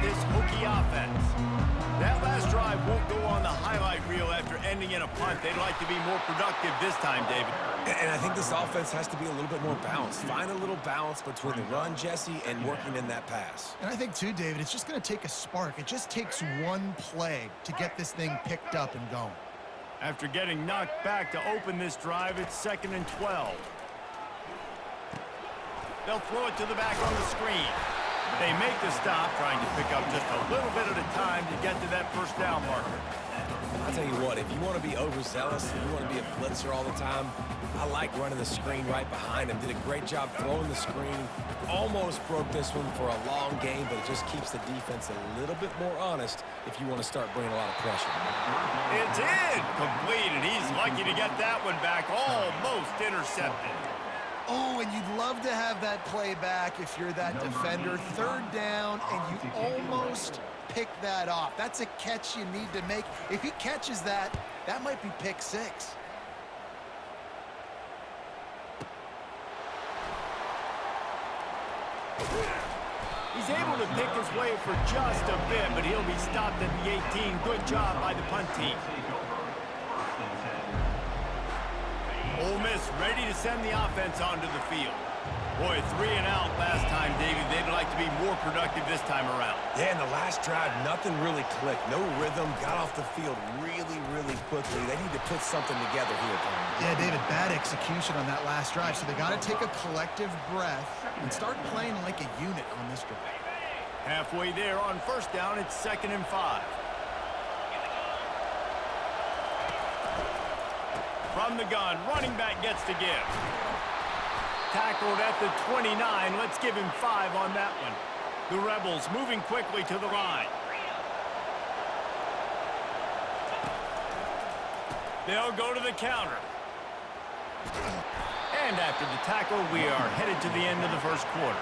this Hokie offense. That last drive won't go on the highlight reel after ending in a punt. They'd like to be more productive this time, David. And I think this offense has to be a little bit more balanced. Find a little balance between the run, Jesse, and working in that pass. And I think, too, David, it's just going to take a spark. It just takes one play to get this thing picked up and going. After getting knocked back to open this drive, it's 2nd and 12. They'll throw it to the back on the screen. They make the stop, trying to pick up just a little bit at a time to get to that first down marker. I'll tell you what, if you want to be overzealous, if you want to be a blitzer all the time, I like running the screen right behind him. Did a great job throwing the screen. Almost broke this one for a long game, but it just keeps the defense a little bit more honest if you want to start bringing a lot of pressure. It's in! Complete, and he's lucky to get that one back. Almost intercepted. Oh, and you'd love to have that play back if you're that defender. 3rd down, and you almost pick that off. That's a catch you need to make. If he catches that, that might be pick 6. He's able to pick his way for just a bit, but he'll be stopped at the 18. Good job by the punt team. Ole Miss ready to send the offense onto the field. Boy, 3 and out last time, David. They'd like to be more productive this time around. Yeah, in the last drive, nothing really clicked. No rhythm, got off the field really, really quickly. They need to put something together here, Brian. Yeah, David, bad execution on that last drive, so they got to take a collective breath and start playing like a unit on this drive. Halfway there on 1st down, it's 2nd and 5. From the gun, running back gets to give. Tackled at the 29. Let's give him 5 on that one. The Rebels moving quickly to the line. They'll go to the counter. And after the tackle, we are headed to the end of the 1st quarter.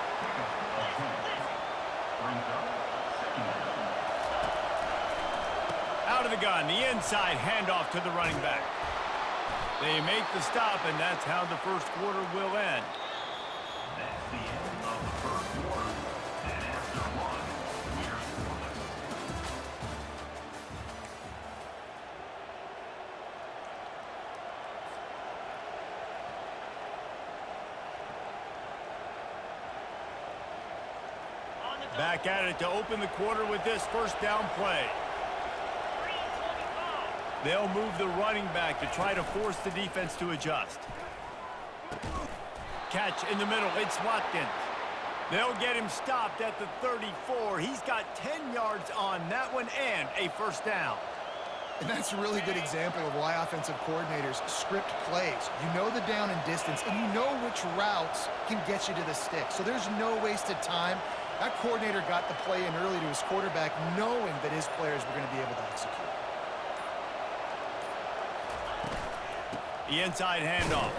Out of the gun, the inside handoff to the running back. They make the stop, and that's how the 1st quarter will end. That's the end of the 1st quarter. And after 1, we're scoreless. Back at it to open the quarter with this 1st down play. They'll move the running back to try to force the defense to adjust. Catch in the middle, it's Watkins. They'll get him stopped at the 34. He's got 10 yards on that one and a 1st down. And that's a really good example of why offensive coordinators script plays. You know the down and distance, and you know which routes can get you to the stick. So there's no wasted time. That coordinator got the play in early to his quarterback, knowing that his players were going to be able to execute. The inside handoff.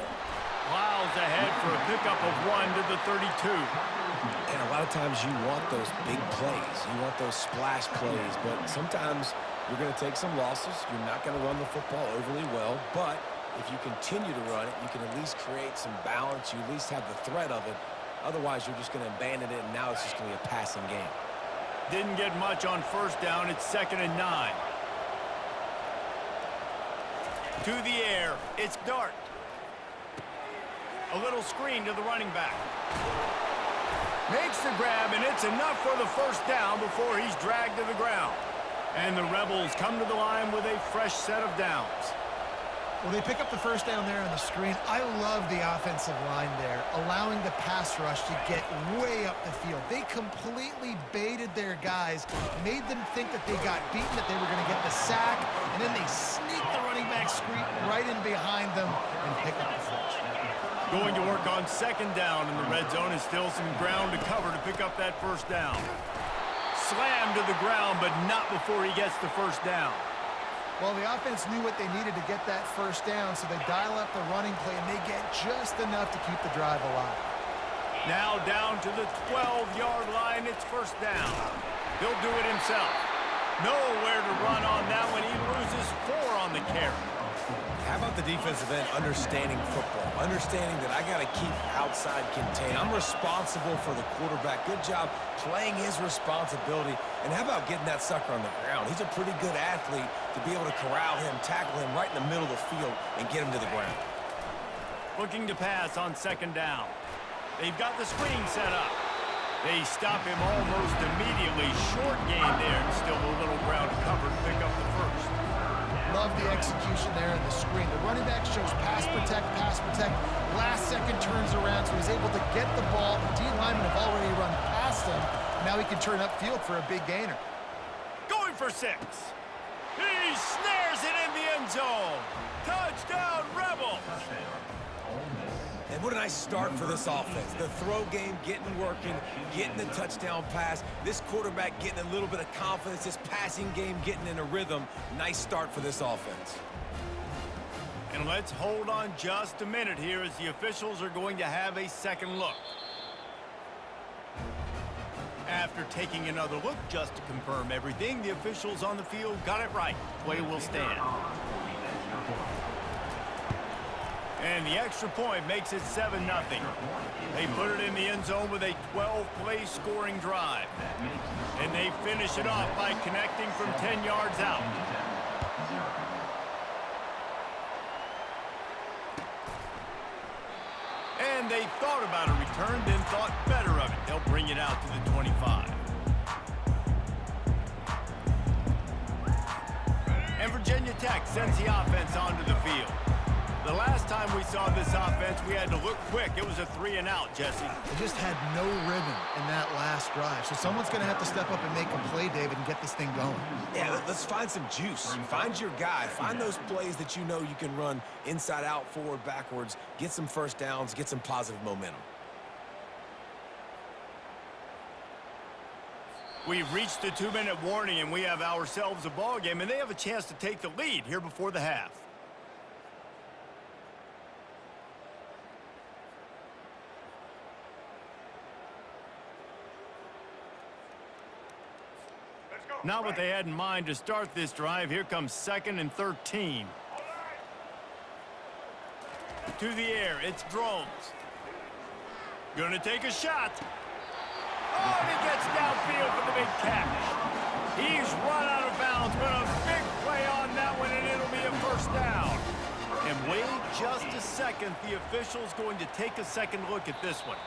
Plows ahead for a pickup of 1 to the 32. And a lot of times you want those big plays. You want those splash plays. But sometimes you're going to take some losses. You're not going to run the football overly well. But if you continue to run it, you can at least create some balance. You at least have the threat of it. Otherwise, you're just going to abandon it, and now it's just going to be a passing game. Didn't get much on 1st down. It's 2nd and 9. To the air, it's Dart. A little screen to the running back. Makes the grab, and it's enough for the 1st down before he's dragged to the ground. And the Rebels come to the line with a fresh set of downs. Well, they pick up the 1st down there on the screen. I love the offensive line there, allowing the pass rush to get way up the field. They completely baited their guys, made them think that they got beaten, that they were going to get the sack, and then they sneak the running back screen right in behind them and pick up the first. Going to work on 2nd down, and the red zone is still some ground to cover to pick up that 1st down. Slammed to the ground, but not before he gets the 1st down. Well, the offense knew what they needed to get that 1st down, so they dial up the running play, and they get just enough to keep the drive alive. Now down to the 12-yard line, it's 1st down. He'll do it himself. Nowhere to run on that one. He loses 4 on the carry. How about the defensive end understanding football, understanding that I got to keep outside contained. I'm responsible for the quarterback. Good job playing his responsibility. And how about getting that sucker on the ground? He's a pretty good athlete to be able to corral him, tackle him right in the middle of the field, and get him to the ground. Looking to pass on second down. They've got the screen set up. They stop him almost immediately. Short gain there, and still a little ground covered to pick up the first. Love the execution there in the screen. The running back shows pass protect, pass protect. Last second turns around, so he's able to get the ball. The D linemen have already run past him. Now he can turn upfield for a big gainer. Going for 6. He snares it in the end zone. Touchdown, Rebels. And what a nice start for this offense. The throw game getting working, getting the touchdown pass. This quarterback getting a little bit of confidence. This passing game getting in a rhythm. Nice start for this offense. And let's hold on just a minute here as the officials are going to have a second look. After taking another look just to confirm everything, the officials on the field got it right. Play will stand. And the extra point makes it 7-0. They put it in the end zone with a 12-play scoring drive. And they finish it off by connecting from 10 yards out. And they thought about a return, then thought better of it. They'll bring it out to the 25. And Virginia Tech sends the offense onto the field. The last time we saw this offense, we had to look quick. It was a 3-and-out, Jesse. They just had no rhythm in that last drive. So someone's going to have to step up and make a play, David, and get this thing going. Yeah, let's find some juice. Find your guy. Find those plays that you know you can run inside out, forward, backwards. Get some first downs. Get some positive momentum. We've reached the 2-minute warning, and we have ourselves a ball game, and they have a chance to take the lead here before the half. Not what they had in mind to start this drive. Here comes 2nd and 13. To the air, it's Drones. Gonna take a shot. Oh, and he gets downfield for the big catch. He's run out of bounds, but a big play on that one, and it'll be a first down. And wait just a second. The official's going to take a second look at this one.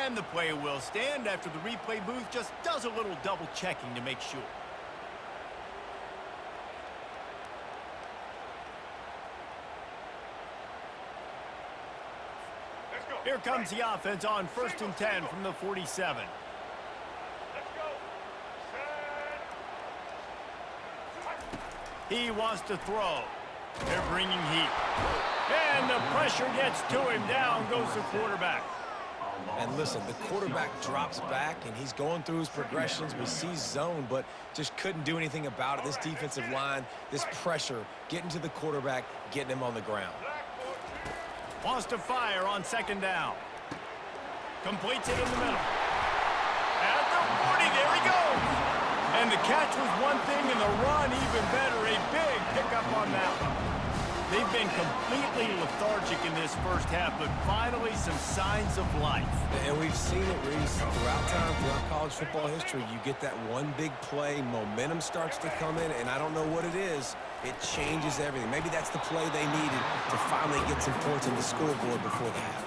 And the play will stand after the replay booth just does a little double checking to make sure. Here comes the offense on 1st and 10 from the 47. He wants to throw. They're bringing heat. And the pressure gets to him. Down goes the quarterback. And listen, the quarterback drops back, and he's going through his progressions. We see zone, but just couldn't do anything about it. This defensive line, this pressure, getting to the quarterback, getting him on the ground. Wants to fire on 2nd down. Completes it in the middle. At the 40, there he goes. And the catch was one thing, and the run even better. A big pickup on that one. They've been completely lethargic in this first half, but finally some signs of life. And we've seen it, Reese, throughout time, throughout college football history. You get that one big play, momentum starts to come in, and I don't know what it is. It changes everything. Maybe that's the play they needed to finally get some points on the scoreboard before the half.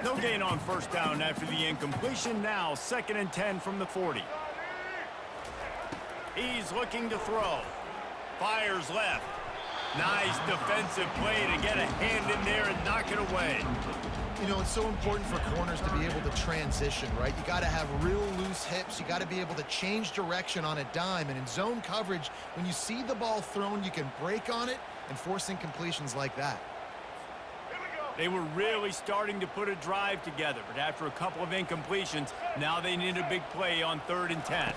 No gain on 1st down after the incompletion. Now 2nd and 10 from the 40. He's looking to throw. Fires left. Nice defensive play to get a hand in there and knock it away. You know, it's so important for corners to be able to transition, right? You got to have real loose hips. You got to be able to change direction on a dime. And in zone coverage, when you see the ball thrown, you can break on it and force incompletions like that. They were really starting to put a drive together, but after a couple of incompletions, now they need a big play on 3rd and 10.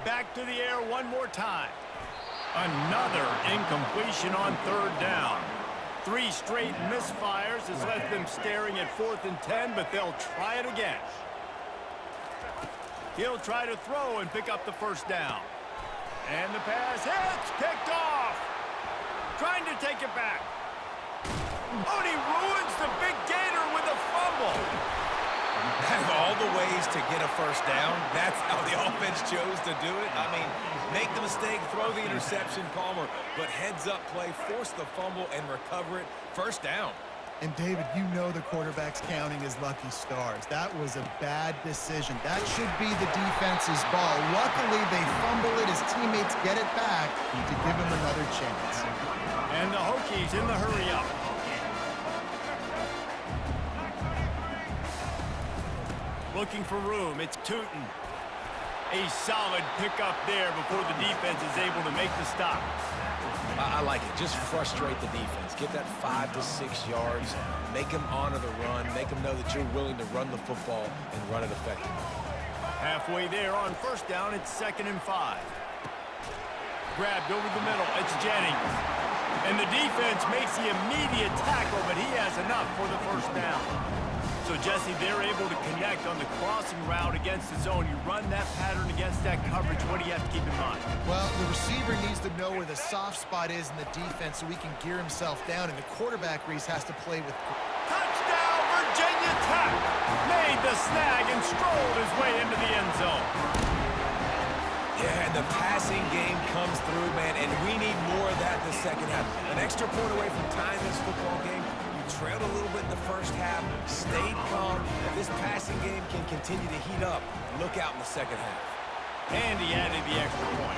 Back to the air one more time. Another incompletion on 3rd down. 3 straight misfires has left them staring at 4th and 10, but they'll try it again. He'll try to throw and pick up the first down. And the pass hits, picked off. Trying to take it back. Oh, and he ruins the big gator with a fumble. Out of all the ways to get a first down, that's how the offense chose to do it. I mean, make the mistake, throw the interception, Palmer, but heads-up play, force the fumble, and recover it. First down. And, David, you know the quarterback's counting his lucky stars. That was a bad decision. That should be the defense's ball. Luckily, they fumble it. His teammates get it back to give him another chance. And the Hokies in the hurry-up. Looking for room. It's Tootin. A solid pickup there before the defense is able to make the stop. I like it. Just frustrate the defense. Get that 5 to 6 yards. Make them honor the run. Make them know that you're willing to run the football and run it effectively. Halfway there on first down, it's 2nd and 5. Grabbed over the middle. It's Jennings. And the defense makes the immediate tackle, but he has enough for the first down. So, Jesse, they're able to connect on the crossing route against the zone. You run that pattern against that coverage. What do you have to keep in mind? Well, the receiver needs to know where the soft spot is in the defense so he can gear himself down, and the quarterback, Reese, has to play with... Touchdown, Virginia Tech! Made the snag and strolled his way into the end zone. Yeah, and the passing game comes through, man, and we need more of that in the second half. An extra point away from tying this football game. Trailed a little bit in the first half, stayed calm. If this passing game can continue to heat up, look out in the second half. And he added the extra point.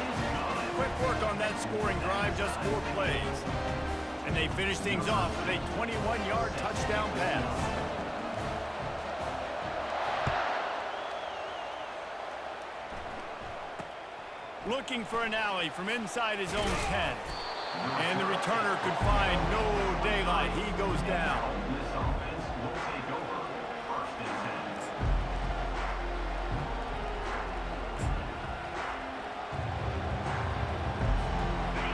Quick work on that scoring drive, just 4 plays. And they finish things off with a 21-yard touchdown pass. Looking for an alley from inside his own 10. And the returner could find no daylight. He goes down. This offense will take over 1st and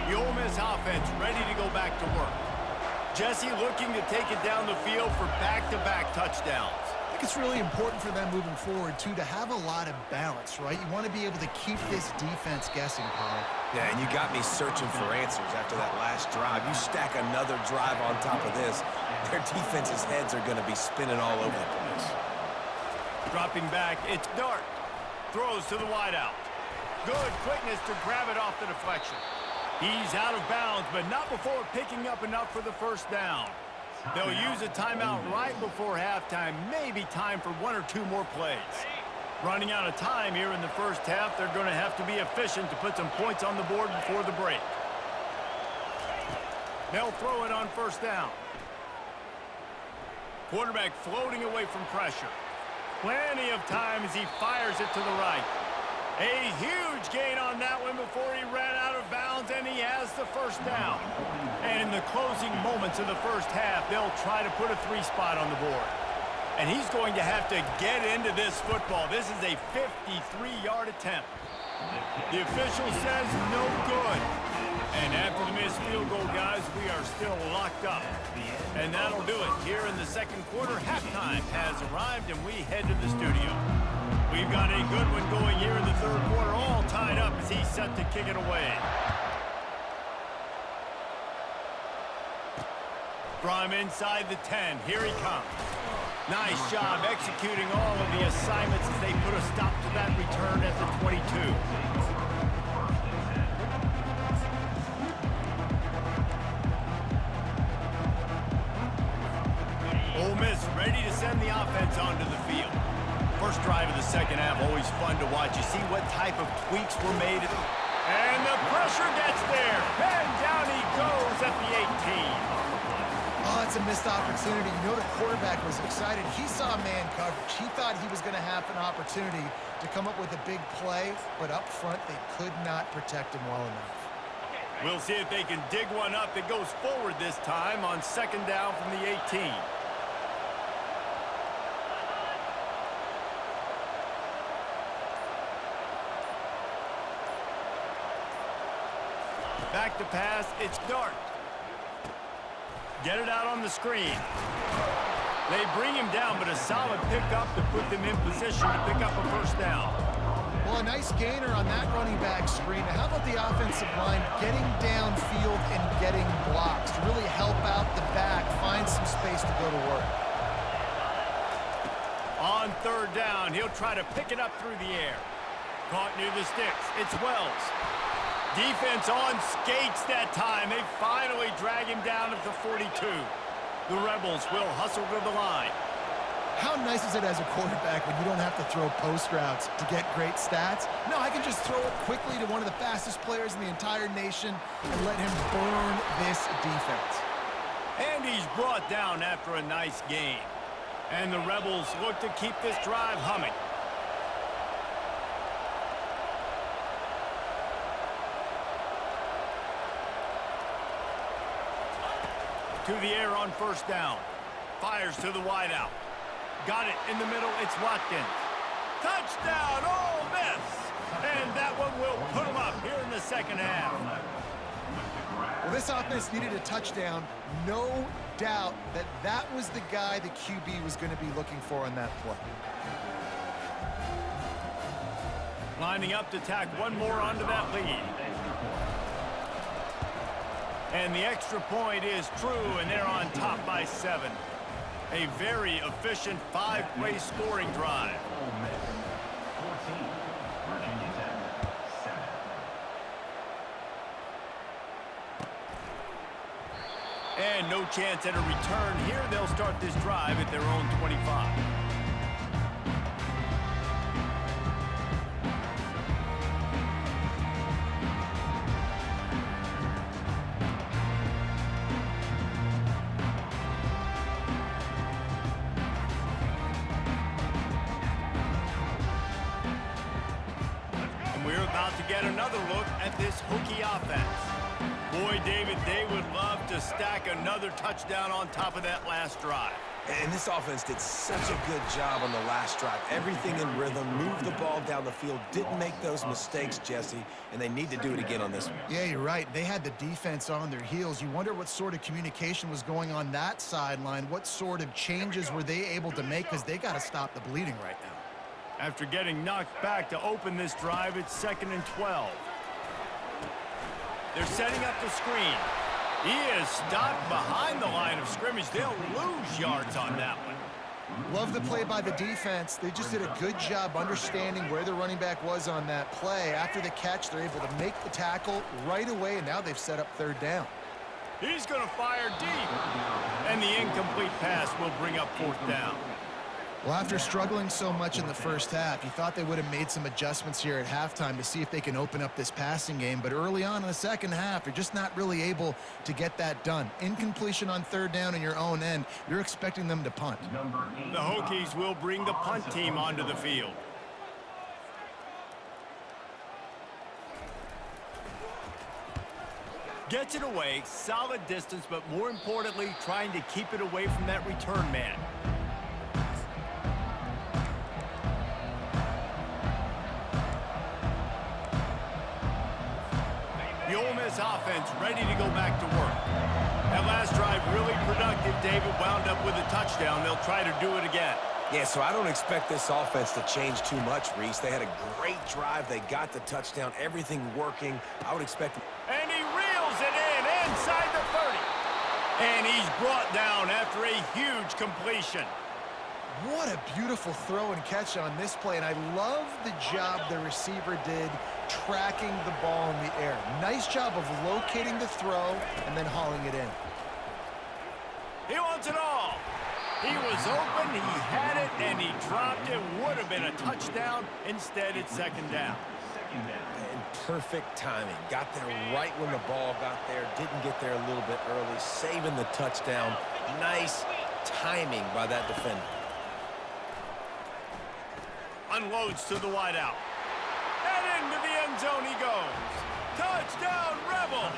10. The Ole Miss offense ready to go back to work. Jesse looking to take it down the field for back-to-back touchdowns. I think it's really important for them moving forward, too, to have a lot of balance, right? You want to be able to keep this defense guessing, Paul. Yeah, and you got me searching for answers after that last drive. You stack another drive on top of this, their defense's heads are going to be spinning all over the place. Dropping back, it's Dart. Throws to the wideout. Good quickness to grab it off the deflection. He's out of bounds, but not before picking up enough for the first down. They'll use a timeout right before halftime, maybe time for 1 or 2 more plays. Running out of time here in the first half, they're going to have to be efficient to put some points on the board before the break. They'll throw it on first down. Quarterback floating away from pressure. Plenty of time as he fires it to the right. A huge gain on that one before he ran out of bounds, and he has the first down. And in the closing moments of the first half, they'll try to put a 3 spot on the board. And he's going to have to get into this football. This is a 53-yard attempt. The official says no good. And after the missed field goal, guys, we are still locked up. And that'll do it. Here in the second quarter, halftime has arrived, and we head to the studio. We've got a good one going here in the third quarter, all tied up as he's set to kick it away. From inside the 10, here he comes. Nice job executing all of the assignments as they put a stop to that return at the 22. Ole Miss ready to send the offense onto the field. First drive of the second half, always fun to watch. You see what type of tweaks were made. And the pressure gets there. And down he goes at the 18. Oh, it's a missed opportunity. You know the quarterback was excited. He saw man coverage. He thought he was going to have an opportunity to come up with a big play, but up front they could not protect him well enough. We'll see if they can dig one up that goes forward this time on second down from the 18. Back to pass, it's Dart. Get it out on the screen. They bring him down, but a solid pickup to put them in position to pick up a first down. Well, a nice gainer on that running back screen. Now, how about the offensive line getting downfield and getting blocks to really help out the back, find some space to go to work? On third down, he'll try to pick it up through the air. Caught near the sticks. It's Wells. Defense on skates that time. They finally drag him down at the 42. The Rebels will hustle to the line. How nice is it as a quarterback when you don't have to throw post routes to get great stats? No, I can just throw it quickly to one of the fastest players in the entire nation and let him burn this defense. And he's brought down after a nice gain. And the Rebels look to keep this drive humming. To the air on first down. Fires to the wideout. Got it in the middle. It's Watkins. Touchdown, Ole Miss! And that one will put them up here in the second half. Well, this offense needed a touchdown. No doubt that that was the guy the QB was going to be looking for on that play. Lining up to tack one more onto that lead. And the extra point is true, and they're on top by 7. A very efficient 5-play scoring drive. Ole Miss 14, Virginia Tech 7. And no chance at a return here. They'll start this drive at their own 25. We're about to get another look at this Hokie offense. Boy, David, they would love to stack another touchdown on top of that last drive. And this offense did such a good job on the last drive. Everything in rhythm, moved the ball down the field, didn't make those mistakes, Jesse, and they need to do it again on this one. Yeah, you're right. They had the defense on their heels. You wonder what sort of communication was going on that sideline. What sort of changes were they able to make, because they got to stop the bleeding right now. After getting knocked back to open this drive, it's 2nd and 12. They're setting up the screen. He is stopped behind the line of scrimmage. They'll lose yards on that one. Love the play by the defense. They just did a good job understanding where the running back was on that play. After the catch, they're able to make the tackle right away, and now they've set up third down. He's going to fire deep. And the incomplete pass will bring up 4th down. Well, after struggling so much in the first half, you thought they would have made some adjustments here at halftime to see if they can open up this passing game. But early on in the second half, you're just not really able to get that done. Incompletion on third down in your own end, you're expecting them to punt. The Hokies will bring the punt team onto the field. Gets it away, solid distance, but more importantly, trying to keep it away from that return man. The Ole Miss offense ready to go back to work. That last drive really productive. David wound up with a touchdown. They'll try to do it again. Yeah, so I don't expect this offense to change too much, Reese. They had a great drive. They got the touchdown. Everything working. I would expect... And he reels it in inside the 30. And he's brought down after a huge completion. What a beautiful throw and catch on this play, and I love the job the receiver did tracking the ball in the air. Nice job of locating the throw and then hauling it in. He wants it all. He was open, he had it, and he dropped it. Would have been a touchdown. Instead, it's 2nd down. And perfect timing. Got there right when the ball got there. Didn't get there a little bit early. Saving the touchdown. Nice timing by that defender. Unloads to the wideout. And into the end zone he goes. Touchdown, Rebels!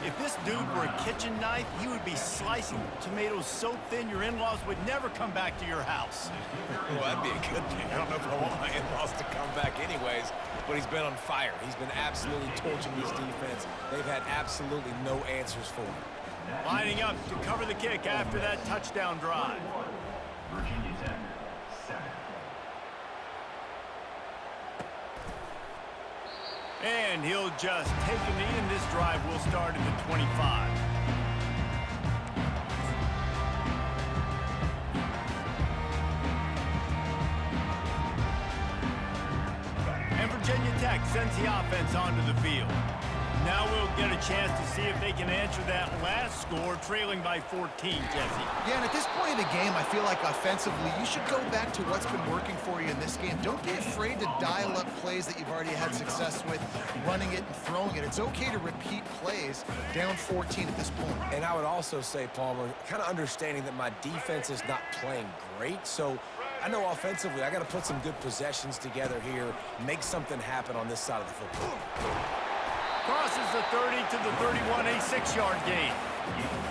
If this dude were a kitchen knife, he would be slicing tomatoes so thin your in-laws would never come back to your house. Well, that'd be a good thing. I don't know if I want my in-laws to come back anyways, but he's been on fire. He's been absolutely torching this defense. They've had absolutely no answers for him. Lining up to cover the kick after that touchdown drive. Virginia Tech 7. And he'll just take a knee, and this drive will start at the 25. And Virginia Tech sends the offense onto the field. Now we'll get a chance to see if they can answer that last score, trailing by 14, Jesse. Yeah, and at this point in the game, I feel like offensively, you should go back to what's been working for you in this game. Don't be afraid to dial up plays that you've already had success with, running it and throwing it. It's okay to repeat plays down 14 at this point. And I would also say, Palmer, kind of understanding that my defense is not playing great, so I know offensively I got to put some good possessions together here, make something happen on this side of the football. Crosses the 30 to the 31, a 6-yard gain.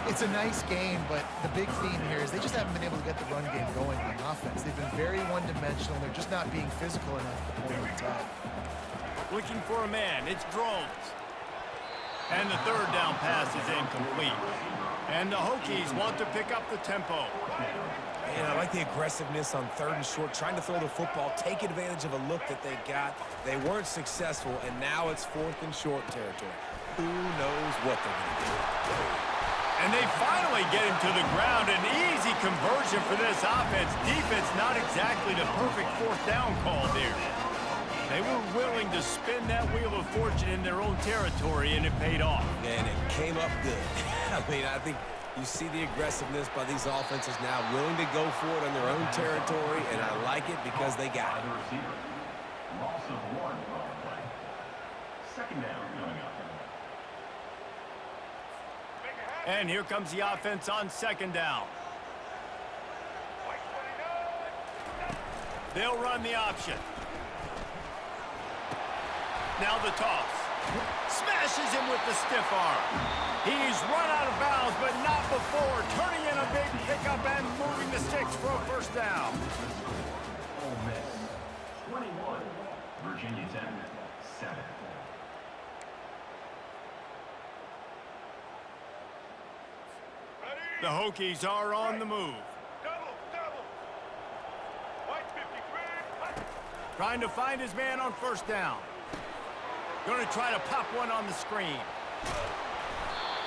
It's a nice game, but the big theme here is they just haven't been able to get the run game going on offense. They've been very one-dimensional. They're just not being physical enough at the point of attack. Looking for a man. It's Drones. And the third down pass is incomplete. And the Hokies want to pick up the tempo. And I like the aggressiveness on 3rd and short, trying to throw the football, take advantage of a look that they got. They weren't successful, and now it's 4th and short territory. Who knows what they're going to do? And they finally get him to the ground. An easy conversion for this offense. Defense not exactly the perfect 4th down call there. They were willing to spin that wheel of fortune in their own territory, and it paid off. And it came up good. I mean, I think you see the aggressiveness by these offenses now, willing to go for it on their own territory, and I like it because they got it. Loss of 1 on the play. 2nd down coming up. And here comes the offense on 2nd down. They'll run the option. Now the toss. Smashes him with the stiff arm. He's run out of bounds, but not before turning in a big pickup and moving the sticks for a 1st down. Ole Miss 21, Virginia Tech 7. The Hokies are on the move. Trying to find his man on 1st down. Going to try to pop one on the screen.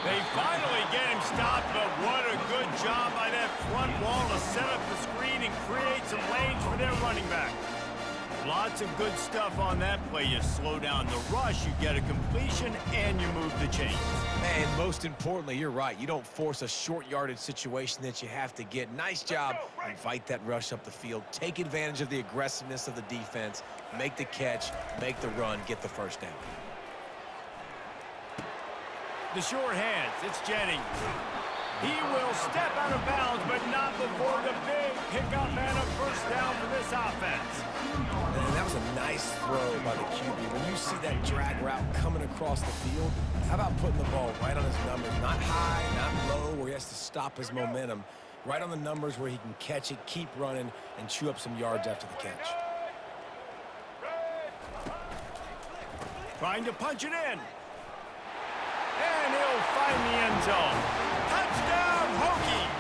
They finally get him stopped, but what a good job by that front wall to set up the screen and create some lanes for their running back. Lots of good stuff on that play. You slow down the rush, you get a completion, and you move the chains. And most importantly, you're right. You don't force a short yardage situation that you have to get. Nice job. Invite that rush up the field. Take advantage of the aggressiveness of the defense. Make the catch, make the run, get the 1st down. The short hands, it's Jennings. He will step out of bounds, but not before the big pickup and a 1st down for this offense. Man, that was a nice throw by the QB. When you see that drag route coming across the field, how about putting the ball right on his numbers? Not high, not low, where he has to stop his momentum. Right on the numbers where he can catch it, keep running, and chew up some yards after the catch. Trying to punch it in. And he'll find the end zone. Touchdown, Hokies!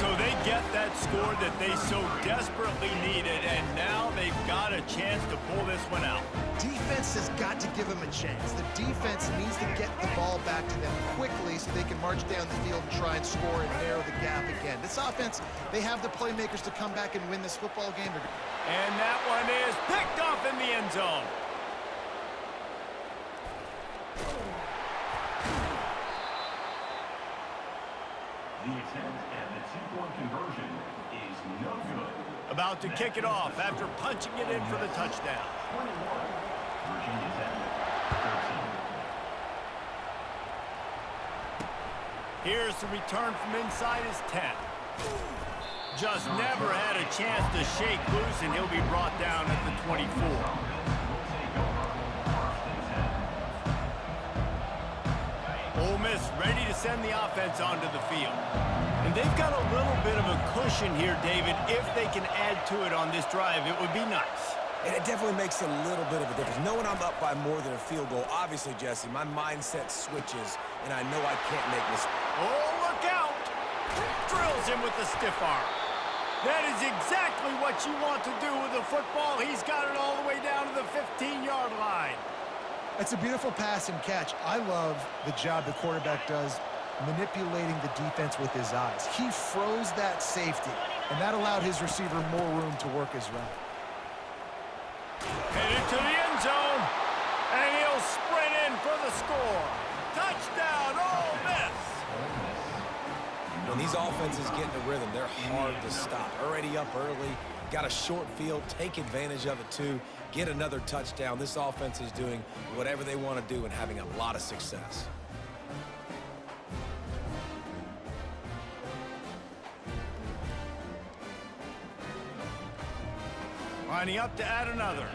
So they get that score that they so desperately needed, and now they've got a chance to pull this one out. Defense has got to give them a chance. The defense needs to get the ball back to them quickly so they can march down the field and try and score and narrow the gap again. This offense, they have the playmakers to come back and win this football game. And that one is picked off in the end zone. The attempt at the 2-point conversion is no good. About to kick it off after punching it in for the touchdown. 21, Virginia Tech 13. Here's the return from inside his 10. Just never had a chance to shake loose, and he'll be brought down at the 24. Ole Miss ready to send the offense onto the field. And they've got a little bit of a cushion here, David. If they can add to it on this drive, it would be nice. And it definitely makes a little bit of a difference. Knowing I'm up by more than a field goal, obviously, Jesse, my mindset switches, and I know I can't make mistakes. Oh, look out! Drills him with the stiff arm. That is exactly what you want to do with the football. He's got it all the way down to the 15-yard line. It's a beautiful pass and catch. I love the job the quarterback does manipulating the defense with his eyes. He froze that safety, and that allowed his receiver more room to work his route. Headed to the end zone, and he'll sprint in for the score. Touchdown, Ole Miss! When these offenses get in the rhythm, they're hard to stop. Already up early, got a short field, take advantage of it too, get another touchdown. This offense is doing whatever they want to do and having a lot of success. Lining up to add another.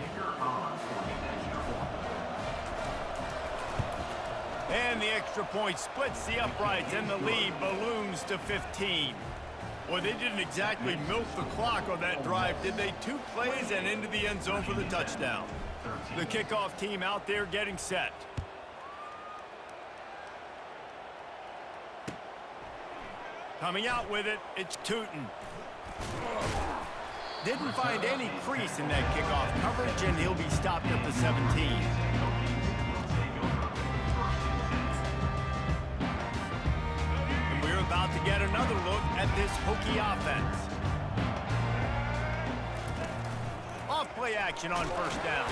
And the extra point splits the uprights, and the lead balloons to 15. Well, they didn't exactly milk the clock on that drive, did they? 2 plays and into the end zone for the touchdown. The kickoff team out there getting set. Coming out with it, it's Tootin. Didn't find any crease in that kickoff coverage, and he'll be stopped at the 17. And we're about to get another look at this Hokie offense. Off-play action on first down.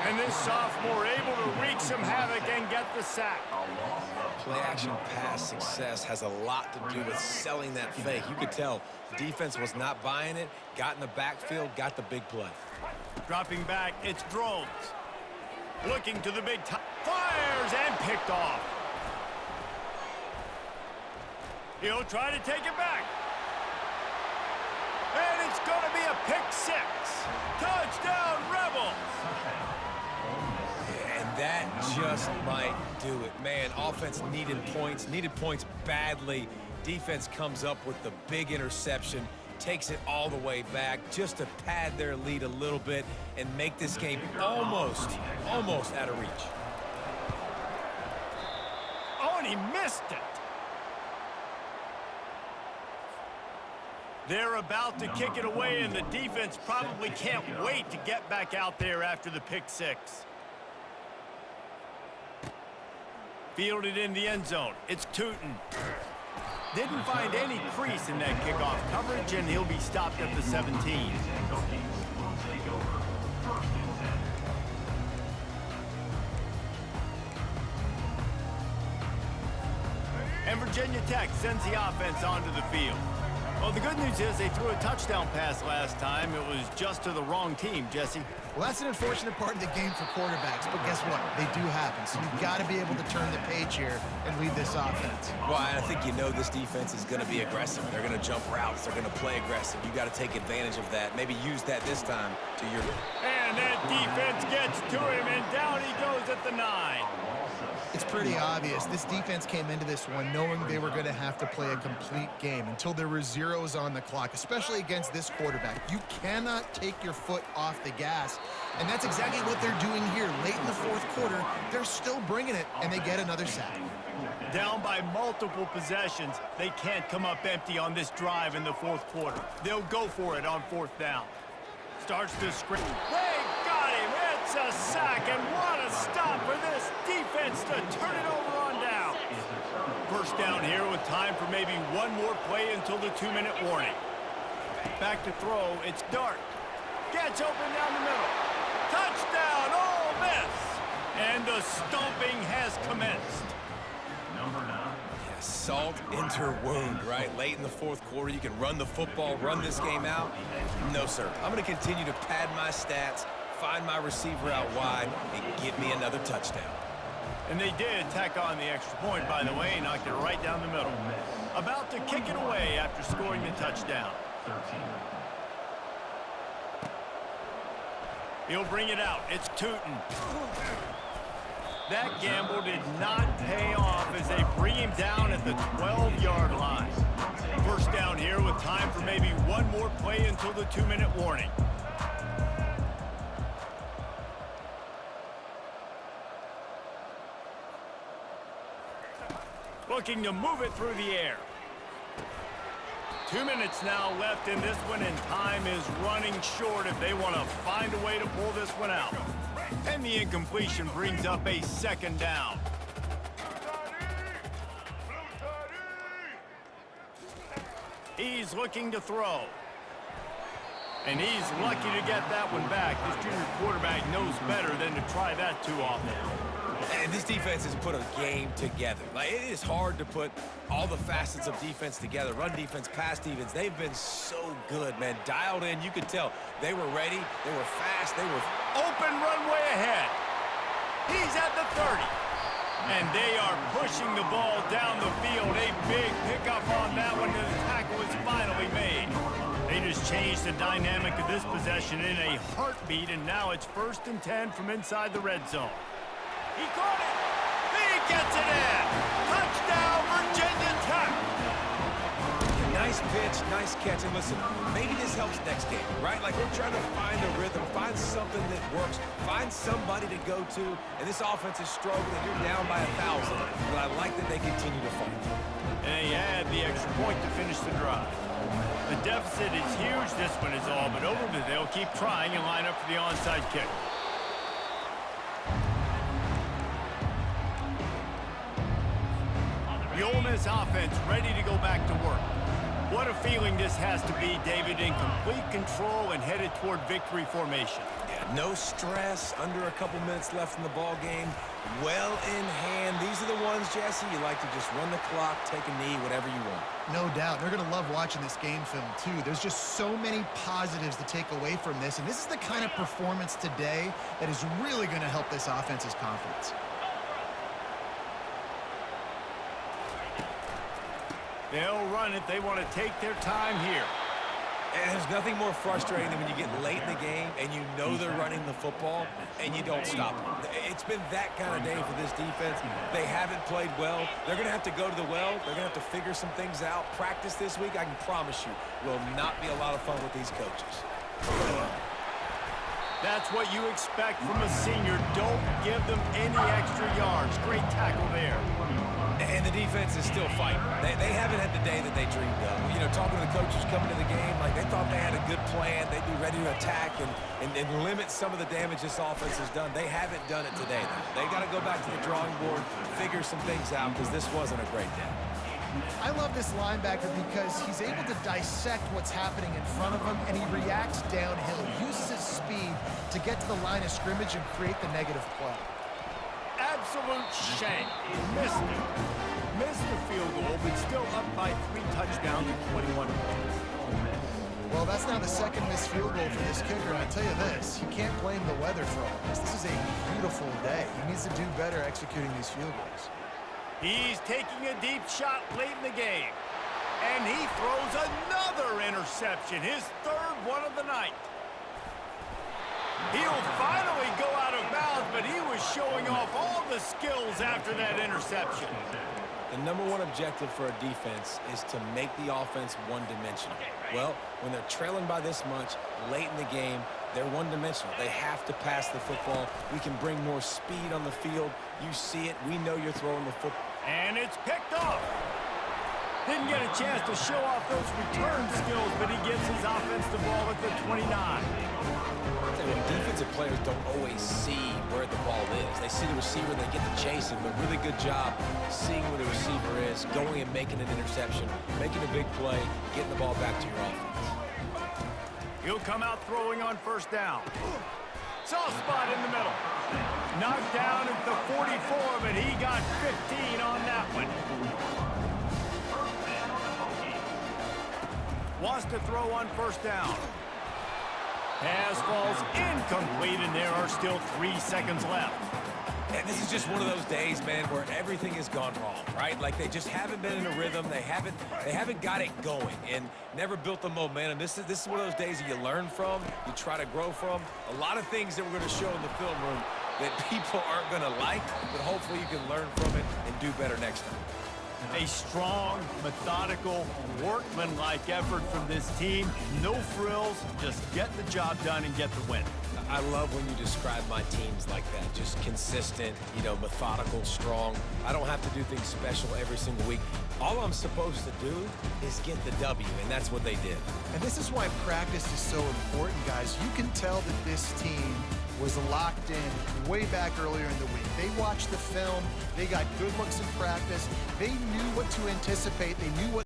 And this sophomore able to wreak some havoc and get the sack. Play-action pass success has a lot to do with selling that fake. You could tell defense was not buying it, got in the backfield, got the big play. Dropping back, it's Drones. Looking to the big time. Fires and picked off. He'll try to take it back. And it's going to be a pick 6. Touchdown, Rebels! And that just might do it. Man, offense needed points badly. Defense comes up with the big interception, takes it all the way back just to pad their lead a little bit and make this game almost out of reach. Oh, and he missed it. They're about to kick it away, and the defense probably can't wait to get back out there after the pick 6. Fielded in the end zone. It's Tootin. Didn't find any crease in that kickoff coverage, and he'll be stopped at the 17. And Virginia Tech sends the offense onto the field. Well, the good news is they threw a touchdown pass last time. It was just to the wrong team, Jesse. Well, that's an unfortunate part of the game for quarterbacks, but guess what? They do happen, so you've got to be able to turn the page here and lead this offense. Well, I think you know this defense is going to be aggressive. They're going to jump routes. They're going to play aggressive. You got to take advantage of that. Maybe use that this time to your... And that defense gets to him, and down he goes at the 9. It's pretty obvious. This defense came into this one knowing they were going to have to play a complete game until there were zeros on the clock, especially against this quarterback. You cannot take your foot off the gas, and that's exactly what they're doing here. Late in the fourth quarter, they're still bringing it, and they get another sack. Down by multiple possessions, they can't come up empty on this drive in the fourth quarter. They'll go for it on fourth down. Starts to screen. They got him. It's a sack, and what a stop for this defense to turn it over on down. First down here with time for maybe one more play until the 2-minute warning. Back to throw, it's Dart. Gets open down the middle. Touchdown, Ole Miss! And the stomping has commenced. Number 9. Yeah, salt into wound, right? Late in the fourth quarter, you can run the football, run this game out. No, sir. I'm going to continue to pad my stats, find my receiver out wide, and get me another touchdown. And they did tack on the extra point, by the way, knocked it right down the middle. About to kick it away after scoring the touchdown. 13. He'll bring it out. It's Tootin. That gamble did not pay off as they bring him down at the 12-yard line. First down here with time for maybe one more play until the 2-minute warning. Looking to move it through the air. 2 minutes now left in this one, and time is running short if they want to find a way to pull this one out. And the incompletion brings up a second down. He's looking to throw. And he's lucky to get that one back. This junior quarterback knows better than to try that too often. And this defense has put a game together. Like, it is hard to put all the facets of defense together. Run defense, pass defense. They've been so good, man. Dialed in. You could tell they were ready. They were fast. They were open runway ahead. He's at the 30. And they are pushing the ball down the field. A big pickup on that one, and the tackle is finally made. They just changed the dynamic of this possession in a heartbeat, and now it's 1st and 10 from inside the red zone. He caught it. He gets it in. Touchdown, Virginia Tech. nice pitch, nice catch. And listen, maybe this helps next game, right? Like, we're trying to find a rhythm, find something that works, find somebody to go to. And this offense is struggling. You're down by 1,000. But I like that they continue to fight. And they add the extra point to finish the drive. The deficit is huge. This one is all but over, but they'll keep trying and line up for the onside kick. The Ole Miss offense ready to go back to work. What a feeling this has to be, David, in complete control and headed toward victory formation. Yeah, no stress, under a couple minutes left in the ball game. Well in hand. These are the ones, Jesse, you like to just run the clock, take a knee, whatever you want. No doubt. They're going to love watching this game film, too. There's just so many positives to take away from this, and this is the kind of performance today that is really going to help this offense's confidence. They'll run it. They want to take their time here. And there's nothing more frustrating than when you get late in the game and you know they're running the football and you don't stop them. It's been that kind of day for this defense. They haven't played well. They're going to have to go to the well. They're going to have to figure some things out. Practice this week, I can promise you, will not be a lot of fun with these coaches. That's what you expect from a senior. Don't give them any extra yards. Great tackle there. And the defense is still fighting. They haven't had the day that they dreamed of. You know, talking to the coaches coming to the game, like they thought they had a good plan. They'd be ready to attack and limit some of the damage this offense has done. They haven't done it today, though. They got to go back to the drawing board, figure some things out, because this wasn't a great day. I love this linebacker because he's able to dissect what's happening in front of him, and he reacts downhill, uses his speed to get to the line of scrimmage and create the negative play. Absolute shame. Missed it. Missed the field goal, but still up by 3 touchdowns and 21 points. Well, that's now the second missed field goal for this kicker, and I tell you this, you can't blame the weather for all this. This is a beautiful day. He needs to do better executing these field goals. He's taking a deep shot late in the game. And he throws another interception, his third one of the night. He'll finally go out of bounds, but he was showing off all the skills after that interception. The #1 objective for a defense is to make the offense one-dimensional. Well, when they're trailing by this much, late in the game, they're one-dimensional. They have to pass the football. We can bring more speed on the field. You see it. We know you're throwing the football. And it's picked off. Didn't get a chance to show off those return skills, but he gives his offense the ball at the 29. When defensive players don't always see where the ball is. They see the receiver, they get to chase him, but really good job seeing where the receiver is, going and making an interception, making a big play, getting the ball back to your offense. He'll come out throwing on first down. Soft spot in the middle. Knocked down at the 44, but he got 15 on that one. Wants to throw on first down. Pass falls incomplete, and there are still 3 seconds left. And this is just one of those days, man, where everything has gone wrong, right? Like, they just haven't been in a rhythm. They haven't got it going and never built the momentum. This is one of those days that you learn from, you try to grow from. A lot of things that we're going to show in the film room that people aren't going to like, but hopefully you can learn from it and do better next time. A strong, methodical, workmanlike effort from this team. No frills, just get the job done and get the win. I love when you describe my teams like that. Just consistent, you know, methodical, strong. I don't have to do things special every single week. All I'm supposed to do is get the W, and that's what they did. And this is why practice is so important, guys. You can tell that this team was locked in way back earlier in the week. They watched the film. They got good looks in practice. They knew what to anticipate. They knew what